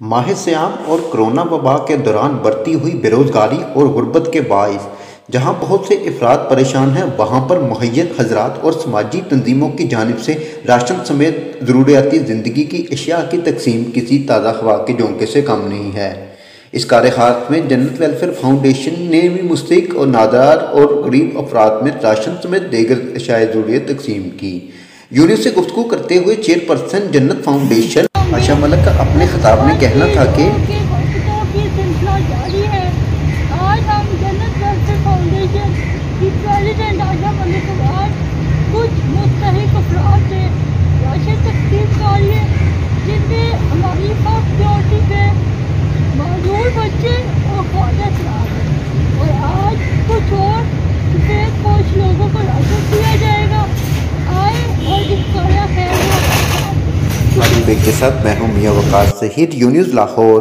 माह सियाम और कोरोना वबा के दौरान बढ़ती हुई बेरोज़गारी और गुर्बत के बाइस जहां बहुत से अफराद परेशान हैं, वहां पर मुहैयत हजरात और समाजी तंजीमों की जानिब से राशन समेत ज़रूरियाती ज़िंदगी की अशिया की तकसीम किसी ताज़ा हवा के झोंके से कम नहीं है। इस कार्य में जन्नत वेलफेयर फाउंडेशन ने भी मुस्तहिक और नादार और गरीब अफराद में राशन समेत दीगर अशियाए ज़रूरियत तकसीम की। यूनिट से गुफ्तगू करते हुए चेयरपर्सन जन्नत फाउंडेशन आशा मलिक का अपने खिताब में कहना था कि आज हम जन्नत वेलफेयर फाउंडेशन की प्रेसिडेंट आशा मलिक के बाद कुछ मुस्तहिक अफराद से राशन तकसीम कर रही है, जिनमें हमारी फर्स्ट प्रायोरिटी पे मजदूर बच्चे और ख्वाजा शराब है। और आज कुछ और सफेद पोश लोगों को राशन दिया जाएगा। आए और इस कार्य खैर के साथ मैं हूं मियां वकार सहीद, यूनिज़ लाहौर।